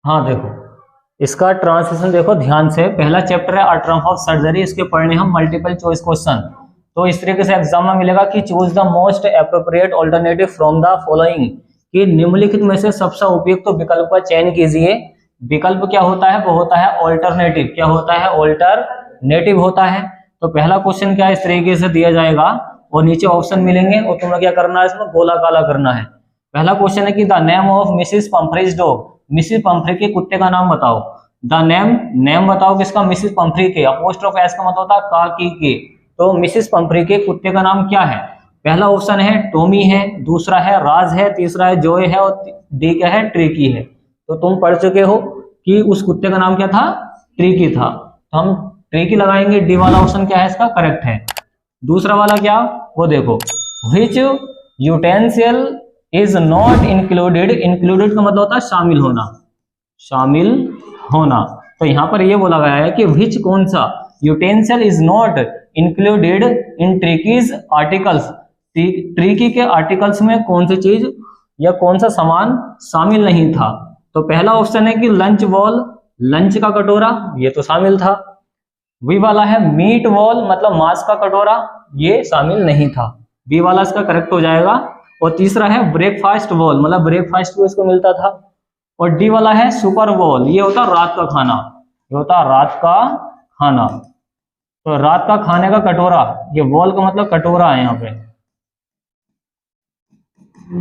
हाँ देखो, इसका ट्रांसलेशन देखो ध्यान से। पहला चैप्टर है अ ट्रम्प ऑफ सर्जरी, इसके पढ़ने हम मल्टीपल चॉइस क्वेश्चन। तो इस तरीके से एग्जाम में मिलेगा कि choose the most appropriate alternative from the following, कि निम्नलिखित में से सबसे उपयुक्त तो विकल्प का चयन कीजिए। विकल्प क्या होता है? वो होता है ऑल्टरनेटिव। क्या होता है? ऑल्टरनेटिव होता है। तो पहला क्वेश्चन क्या इस तरीके से दिया जाएगा और नीचे ऑप्शन मिलेंगे और तुम्हें क्या करना है, इसमें गोला काला करना है। पहला क्वेश्चन है कि the name of Mrs Pomfrey's dog, Mrs Pomfrey के कुत्ते का नाम बताओ। द नेम बताओ किसका? मिसिस पंफ्री के। अपोस्ट्रोफ एस का मतलब होता है का की के। तो मिसिस पंफ्री के कुत्ते का नाम क्या है? पहला ऑप्शन है टॉमी है, दूसरा है राज है, तीसरा है जॉय है और डी क्या है? ट्रिकी है। तो तुम पढ़ चुके हो कि उस कुत्ते का नाम क्या था? ट्रिकी था। तो हम ट्रिकी लगाएंगे। डी वाला ऑप्शन क्या है इसका? करेक्ट है। दूसरा वाला क्या? वो देखो, विच यूटेंसियल इज नॉट इंक्लूडेड। इंक्लूडेड का मतलब होता है शामिल होना, शामिल होना। तो यहां पर ये बोला गया है कि विच कौन सा utensil is not included in Trickey's articles. Trickey के आर्टिकल्स में कौन सी चीज या कौन सा सामान शामिल नहीं था? तो पहला ऑप्शन है कि लंच बॉल, लंच का कटोरा, ये तो शामिल था। बी वाला है मीट बॉल, मतलब मांस का कटोरा, ये शामिल नहीं था। बी वाला इसका करेक्ट हो जाएगा। और तीसरा है ब्रेकफास्ट बॉल, मतलब ब्रेकफास्ट भी इसको मिलता था। और डी वाला है सुपर बॉल, ये होता रात का खाना, ये होता रात का खाना। तो रात का खाने का कटोरा, ये बॉल का मतलब कटोरा है यहाँ पे।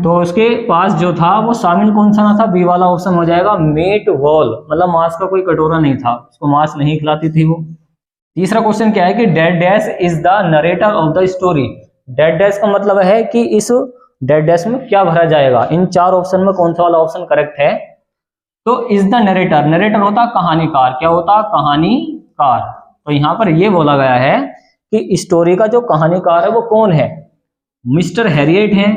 तो उसके पास जो था वो शामिल कौन सा ना था? बी वाला ऑप्शन हो जाएगा मीट बॉल, मतलब मांस का कोई कटोरा नहीं था, उसको मांस नहीं खिलाती थी वो। तीसरा क्वेश्चन क्या है कि dead dash is the narrator of the story. Dead dash का मतलब है कि इस डेड डैश में क्या भरा जाएगा। इन चार ऑप्शन में कौन सा वाला ऑप्शन करेक्ट है? तो इज द नरेटर, नरेटर होता कहानीकार। क्या होता? कहानीकार। तो यहाँ पर ये बोला गया है कि स्टोरी का जो कहानीकार है वो कौन है? मिस्टर हैरियट है,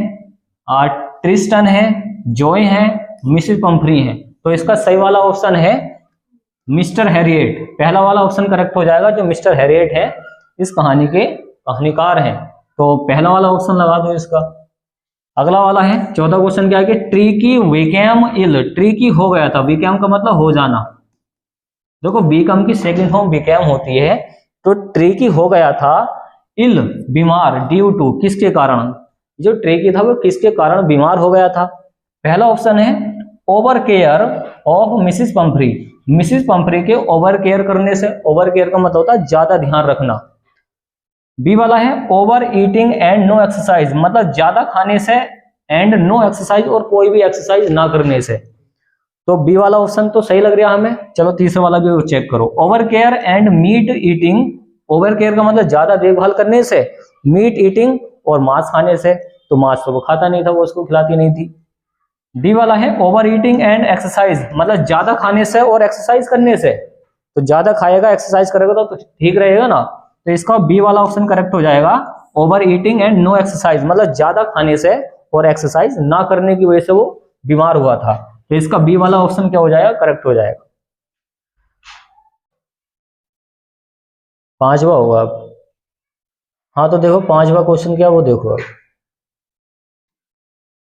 ट्रिस्टन है, जॉय है, मिसिस पंफ्री है। तो इसका सही वाला ऑप्शन है मिस्टर हैरियट। पहला वाला ऑप्शन करेक्ट हो जाएगा, जो मिस्टर हैरियट है इस कहानी के कहानीकार हैं। तो पहला वाला ऑप्शन लगा दो इसका। अगला वाला है 14 क्वेश्चन क्या है कि ट्रिकी बिकेम इल। ट्रिकी हो गया था, बिकेम का मतलब हो जाना। देखो बिकम की सेकंड फॉर्म बिकेम होती है। तो ट्रिकी हो गया था, इल बीमार, ड्यू टू किसके कारण? जो ट्रिकी था वो किसके कारण बीमार हो गया था? पहला ऑप्शन है over care of Mrs Pomfrey. Mrs Pomfrey के ओवर केयर करने से, ओवर केयर का मतलब होता है ज्यादा ध्यान रखना। बी वाला है overeating and no exercise, मतलब ज्यादा खाने से एंड नो एक्सरसाइज, और कोई भी एक्सरसाइज ना करने से। तो बी वाला ऑप्शन तो सही लग रहा है हमें। चलो तीसरा वाला भी चेक करो। Over care and meat eating, over care का मतलब ज्यादा देखभाल करने से, मीट ईटिंग और मांस खाने से। तो मांस तो वो खाता नहीं था, वो उसको खिलाती नहीं थी। डी वाला है ओवर ईटिंग एंड एक्सरसाइज, मतलब ज्यादा खाने से और एक्सरसाइज करने से। तो ज्यादा खाएगा एक्सरसाइज करेगा तो ठीक रहेगा ना। तो इसका बी वाला ऑप्शन करेक्ट हो जाएगा, overeating and no exercise, मतलब ज्यादा खाने से और एक्सरसाइज ना करने की वजह से वो बीमार हुआ था। तो इसका बी वाला ऑप्शन क्या हो जाएगा? करेक्ट हो जाएगा। पांचवा होगा अब। हाँ तो देखो पांचवा क्वेश्चन क्या, वो देखो अब।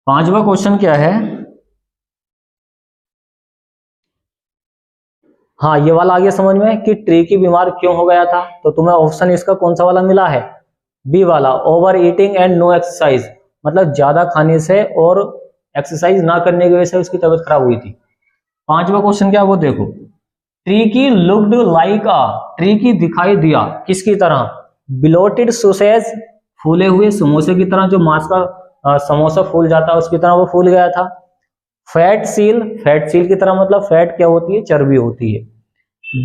पांचवा क्वेश्चन क्या है? हाँ ये वाला आ गया समझ में कि ट्रिकी बीमार क्यों हो गया था। तो तुम्हें ऑप्शन इसका कौन सा वाला मिला है? बी वाला, overeating and no exercise, मतलब ज्यादा खाने से और एक्सरसाइज ना करने की वजह से उसकी तबीयत खराब हुई थी। पांचवा क्वेश्चन क्या, वो देखो। ट्रिकी लुक्ड लाइक अ, ट्रिकी दिखाई दिया किसकी तरह? बिलोटेड सोसेज, फूले हुए समोसे की तरह, जो मांस का समोसा फूल जाता है उसकी तरह वो फूल गया था। फैट सील, फैट सील की तरह, मतलब फैट क्या होती है? चर्बी होती है।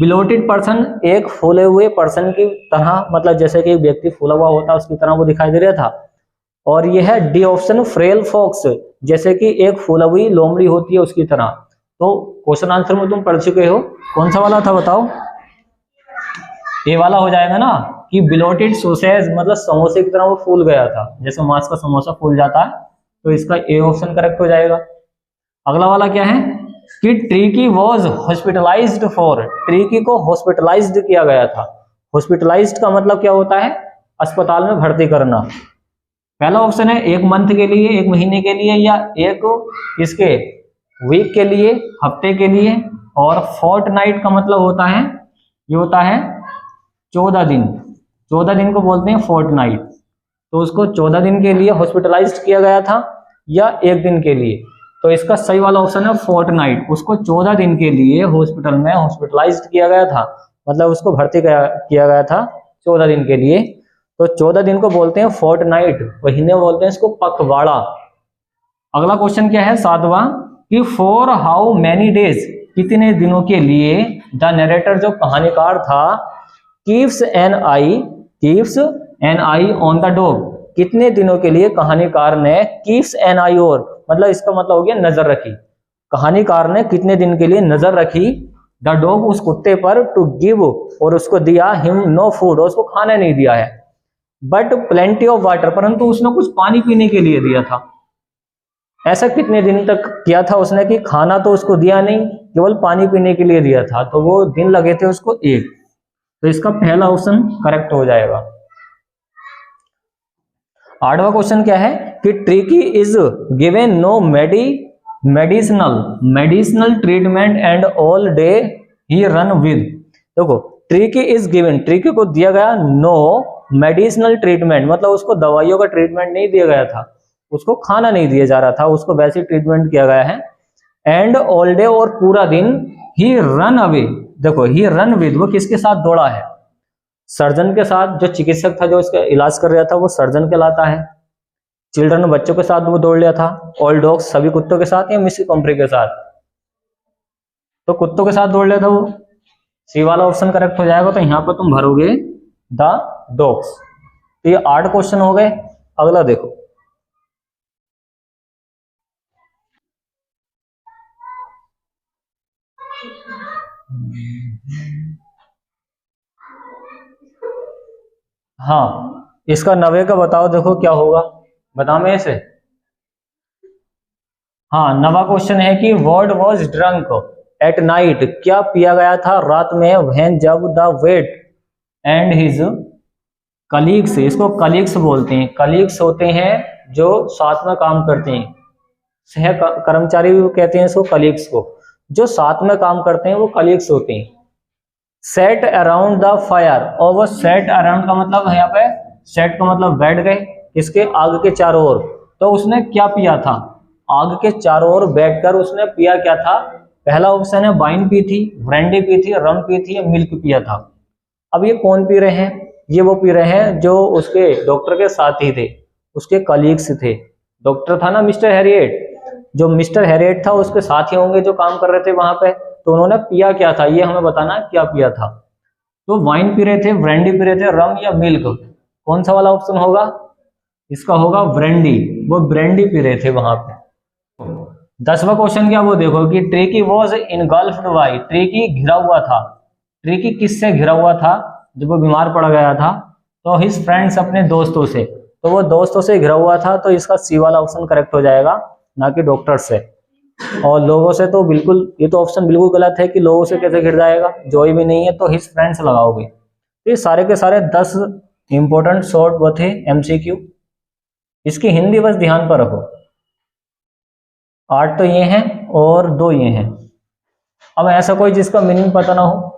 बिलोटेड पर्सन, एक फूले हुए पर्सन की तरह, मतलब जैसे कि एक व्यक्ति फूला हुआ होता है उसकी तरह वो दिखाई दे रहा था। और यह है डी ऑप्शन फ्रेल फॉक्स, जैसे कि एक फूला हुई लोमड़ी होती है उसकी तरह। तो क्वेश्चन आंसर में तुम पढ़ चुके हो, कौन सा वाला था बताओ? ए वाला हो जाएगा ना, कि बिलोटेड सोसेज, मतलब समोसे की तरह वो फूल गया था, जैसे मांस का समोसा फूल जाता है। तो इसका ए ऑप्शन करेक्ट हो जाएगा। अगला वाला क्या है कि Tricky was hospitalised for, tricky को हॉस्पिटलाइज्ड किया गया था। हॉस्पिटलाइज्ड का मतलब क्या होता है? अस्पताल में भर्ती करना। पहला ऑप्शन है एक मंथ के लिए, एक महीने के लिए, या एक इसके वीक के लिए, हफ्ते के लिए। और फोर्टनाइट का मतलब होता है, ये होता है 14 दिन। 14 दिन को बोलते हैं फोर्टनाइट। तो उसको 14 दिन के लिए हॉस्पिटलाइज्ड किया गया था या एक दिन के लिए, तो इसका सही वाला ऑप्शन है फोर्टनाइट। उसको 14 दिन के लिए हॉस्पिटल में हॉस्पिटलाइज्ड किया गया था, मतलब उसको भर्ती किया गया था 14 दिन के लिए। तो 14 दिन को बोलते हैं फोर्टनाइट, और हिंदी में बोलते हैं इसको पखवाड़ा। अगला क्वेश्चन क्या है 7वां, कि फॉर हाउ मैनी डेज, कितने दिनों के लिए द नरेटर जो कहानीकार था keeps an eye on the dog, कितने दिनों के लिए कहानीकार ने कीप्स एन आई और मतलब इसका मतलब हो गया नजर रखी। कहानीकार ने कितने दिन के लिए नजर रखी द डॉग उस कुत्ते पर, टू गिव और उसको दिया हिम नो फूड, उसको खाने नहीं दिया है, बट प्लेंटी ऑफ वाटर, परंतु उसने कुछ पानी पीने के लिए दिया था। ऐसा कितने दिन तक किया था उसने कि खाना तो उसको दिया नहीं, केवल पानी पीने के लिए दिया था, तो वो दिन लगे थे उसको 1। तो इसका पहला ऑप्शन करेक्ट हो जाएगा। 8वां क्वेश्चन क्या है कि Tricky is given no medicinal treatment and all day he run with. देखो ट्रिकी इज गिवन, ट्रिकी को दिया गया नो मेडिसिनल ट्रीटमेंट, मतलब उसको दवाइयों का ट्रीटमेंट नहीं दिया गया था, उसको खाना नहीं दिया जा रहा था, उसको वैसे ट्रीटमेंट किया गया है। एंड ऑल डे और पूरा दिन, ही रन अवे, देखो ही रन विद, वो किसके साथ दौड़ा है, सर्जन के साथ। जो चिकित्सक था जो इसका इलाज कर रहा था वो सर्जन कहलाता है। चिल्ड्रन बच्चों के साथ वो दौड़ लिया था। ऑल डॉग्स सभी कुत्तों के साथ या मिस्सी कॉम्प्री के साथ, तो कुत्तों के साथ दौड़ लिया था वो। सी वाला ऑप्शन करेक्ट हो जाएगा। तो यहां पर तुम भरोगे द डॉग्स। तो ये 8 क्वेश्चन हो गए। अगला देखो, हाँ इसका 90 का बताओ, देखो क्या होगा, बताओ मैं इसे। हाँ 9वां क्वेश्चन है कि word was drunk at night, क्या पिया गया था रात में, व्हेन जब the vet and his colleagues, इसको कलीग्स बोलते हैं। कलीग्स होते हैं जो साथ में काम करते हैं, सह कर्मचारी भी कहते हैं इसको, कलीग्स को। जो साथ में काम करते हैं वो कलीग्स होते हैं। सेट अराउंड द फायर, और वो सेट अराउंड का मतलब है यहाँ पे, सेट का मतलब बैठ गए किसके, आग के चारों ओर। तो उसने क्या पिया था, आग के चारों ओर बैठकर उसने पिया क्या था। पहला ऑप्शन है वाइन पी थी, ब्रांडी पी थी, रम पी थी, या मिल्क पिया था। अब ये कौन पी रहे हैं, ये वो पी रहे हैं जो उसके डॉक्टर के साथी थे, उसके कलीग्स थे। डॉक्टर था ना मिस्टर हैरियट, जो मिस्टर हैरियट था उसके साथी होंगे जो काम कर रहे थे वहां पे। तो उन्होंने पिया क्या था, ये हमें बताना है क्या पिया था। तो वाइन पी रहे थे, ब्रांडी पी रहे थे, रम या मिल्क, कौन सा वाला ऑप्शन होगा, इसका होगा ब्रांडी। वो ब्रांडी पी रहे थे वहां पे। 10वां क्वेश्चन क्या, वो देखो कि Tricky was engulfed by, Tricky घिरा हुआ था। ट्रिकी किससे घिरा हुआ था, जब वो बीमार पड़ गया था तो हिज फ्रेंड्स, अपने दोस्तों से। तो वो दोस्तों से घिरा हुआ था, तो इसका सी वाला ऑप्शन करेक्ट हो जाएगा, ना कि डॉक्टर से। और लोगों से तो बिल्कुल, ये तो ऑप्शन बिल्कुल गलत है कि लोगों से कैसे घिर जाएगा, जो भी नहीं है, तो हिज फ्रेंड्स लगाओगे। तो ये सारे के सारे 10 इंपॉर्टेंट शॉर्ट वो थे MCQ। इसकी हिंदी बस ध्यान पर रखो। 8 तो ये हैं और 2 ये हैं। अब ऐसा कोई जिसका मीनिंग पता ना हो,